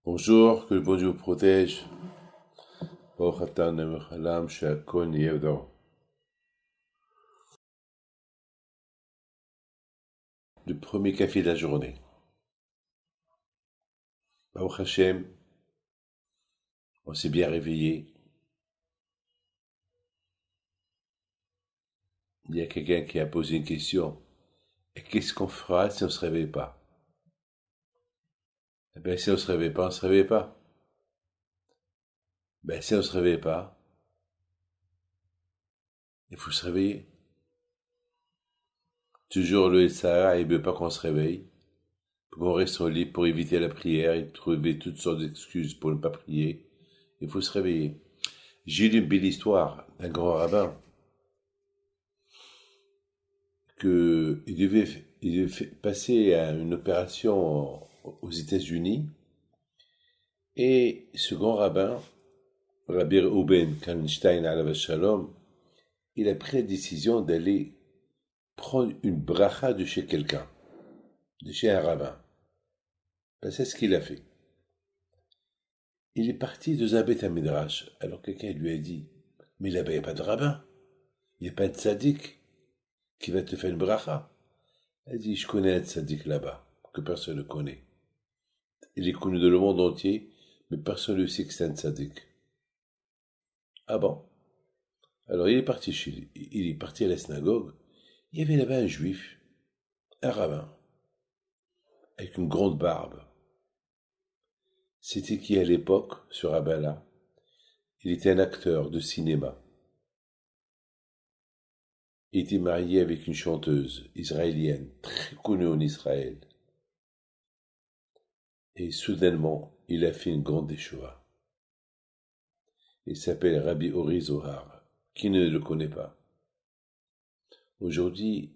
Bonjour, que le bon Dieu vous protège. Baruch atah Ne'emek Halam, She'akol Niyev Dor. Le premier café de la journée. Baruch Hashem, on s'est bien réveillé. Il y a quelqu'un qui a posé une question. Et qu'est-ce qu'on fera si on ne se réveille pas? Eh bien, si on ne se réveille pas, on ne se réveille pas. Ben, si on ne se réveille pas, il faut se réveiller. Toujours le Sahara, il ne veut pas qu'on se réveille. Pour qu'on reste au lit pour éviter la prière et trouver toutes sortes d'excuses pour ne pas prier. Il faut se réveiller. J'ai lu une belle histoire d'un grand rabbin qu'il devait passer à une opération aux États-Unis et ce grand rabbin, Rabbi Reuben Kallenstein alav shalom, il a pris la décision d'aller prendre une bracha de chez quelqu'un, de chez un rabbin. Ben, c'est ce qu'il a fait. Il est parti dans un Beth Midrash, alors quelqu'un lui a dit, mais là-bas il n'y a pas de rabbin, il n'y a pas de tzaddik qui va te faire une bracha. Il a dit, je connais un tzaddik là-bas, que personne ne connaît. Il est connu dans le monde entier, mais personne ne sait que c'est un tzaddik. Ah bon? Alors il est parti à la synagogue. Il y avait là-bas un juif, un rabbin, avec une grande barbe. C'était qui à l'époque, ce rabbin-là? Il était un acteur de cinéma. Il était marié avec une chanteuse israélienne, très connue en Israël. Et soudainement, il a fait une grande échoua. Il s'appelle Rabbi Ori Zohar. Qui ne le connaît pas? Aujourd'hui,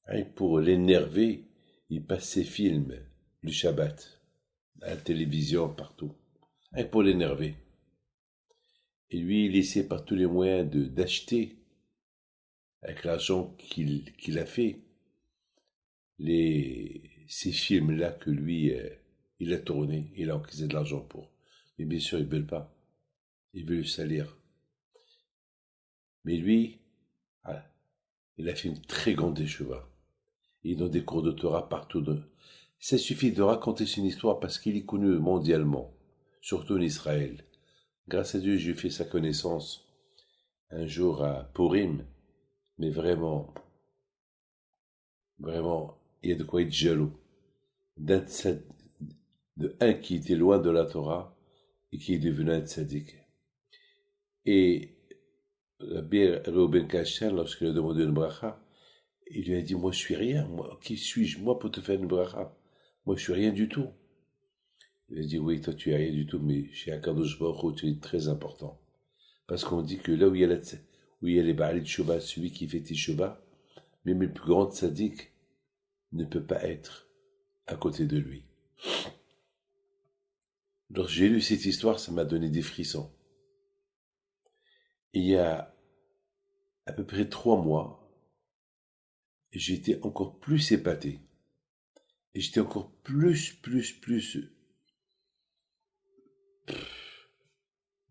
rien que pour l'énerver, il passe ses films, le Shabbat, à la télévision, partout. Rien que pour l'énerver. Et lui, il essaie par tous les moyens d'acheter, avec l'argent qu'il a fait, ces films-là que lui, il a tourné, il a encaissé de l'argent pour. Mais bien sûr, ils ne veulent pas. Ils veulent le salir. Mais lui, voilà, il a fait une très grande écheva. Il donne des cours de Torah partout. Ça suffit de raconter son histoire parce qu'il est connu mondialement, surtout en Israël. Grâce à Dieu, j'ai fait sa connaissance un jour à Purim, mais vraiment, vraiment, il y a de quoi être jaloux. De un qui était loin de la Torah et qui est devenu un tzaddik. Et Rabbi Reuben Kashan, lorsqu'il a demandé une bracha, il lui a dit, moi je suis rien, moi, qui suis-je, moi pour te faire une bracha? Moi je suis rien du tout. Il a dit, oui, toi tu es rien du tout, mais chez Akadosh Baruch Hu, tu es très important. Parce qu'on dit que là où il y a les Baalei Teshuva, celui qui fait Teshuva, même le plus grand tzaddik ne peut pas être à côté de lui. Lorsque j'ai lu cette histoire, ça m'a donné des frissons. Il y a à peu près 3 mois, j'étais encore plus épaté. Et j'étais encore plus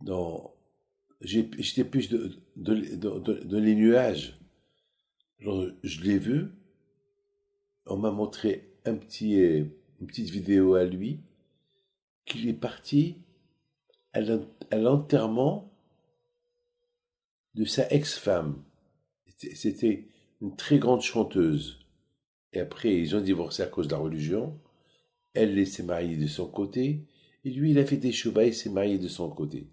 dans... J'étais plus dans les nuages. Alors, je l'ai vu, on m'a montré une petite vidéo à lui, qu'il est parti à l'enterrement de sa ex-femme. C'était une très grande chanteuse. Et après, ils ont divorcé à cause de la religion. Elle s'est mariée de son côté. Et lui, il a fait des chevaux et s'est marié de son côté.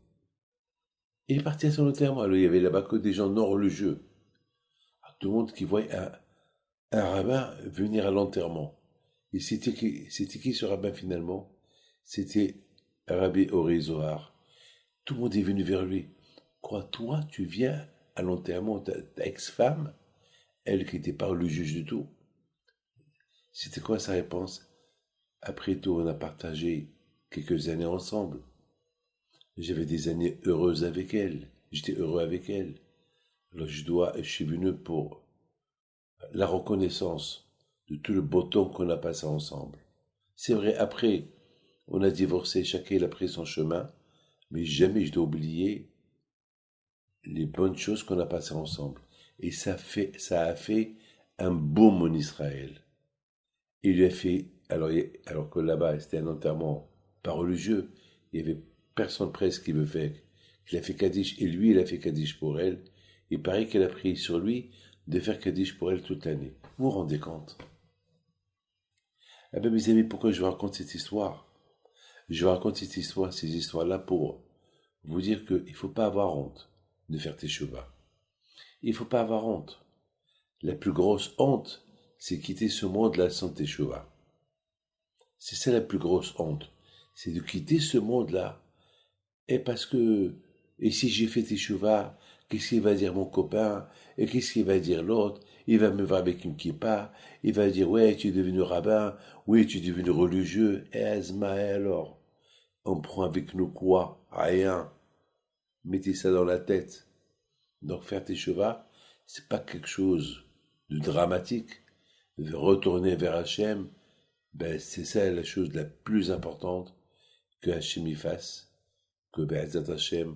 Il est parti à son enterrement. Alors, il y avait là-bas que des gens non religieux. Alors, tout le monde qui voyait un rabbin venir à l'enterrement. Et c'était qui ce rabbin finalement? C'était Rabbi Ori Zohar. Tout le monde est venu vers lui. Quoi, toi, tu viens à l'enterrement de ta ex-femme, elle qui n'était pas religieuse du tout? C'était quoi sa réponse? Après tout, on a partagé quelques années ensemble. J'avais des années heureuses avec elle. J'étais heureux avec elle. Alors je suis venu pour la reconnaissance de tout le beau temps qu'on a passé ensemble. C'est vrai, après, On a divorcé, chacun il a pris son chemin, mais jamais je dois oublier les bonnes choses qu'on a passées ensemble. Et ça a fait un boom en Israël. Il lui a fait, alors que là-bas c'était un enterrement pas religieux, il y avait personne presque qui qu'il a fait Kaddish, et lui il a fait Kaddish pour elle. Il paraît qu'elle a pris sur lui de faire Kaddish pour elle toute l'année. Vous vous rendez compte? Eh bien mes amis, pourquoi je vous raconte cette histoire? Je vous raconte cette histoire, ces histoires-là pour vous dire qu'il ne faut pas avoir honte de faire teshuva. Il ne faut pas avoir honte. La plus grosse honte, c'est quitter ce monde-là sans teshuva. C'est ça la plus grosse honte. C'est de quitter ce monde-là. Et si j'ai fait teshuva, qu'est-ce qu'il va dire mon copain? Et qu'est-ce qu'il va dire l'autre? Il va me voir avec une kippa. Il va dire, ouais, tu es devenu rabbin. Oui, tu es devenu religieux. Et alors? On prend avec nous quoi? Rien. Mettez ça dans la tête. Donc faire teshuva, c'est pas quelque chose de dramatique. De retourner vers Hachem, c'est ça la chose la plus importante que Hachem y fasse, que Be'ezat Hachem,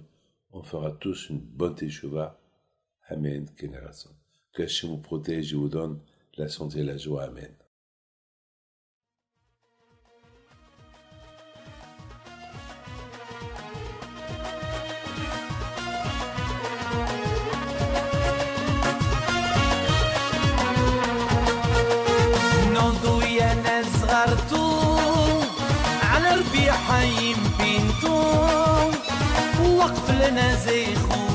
on fera tous une bonne teshuva. Amen, Kenarason. Que Hachem vous protège et vous donne la santé et la joie. Amen. على ربيع حيم بنتو وقف لنا زي خو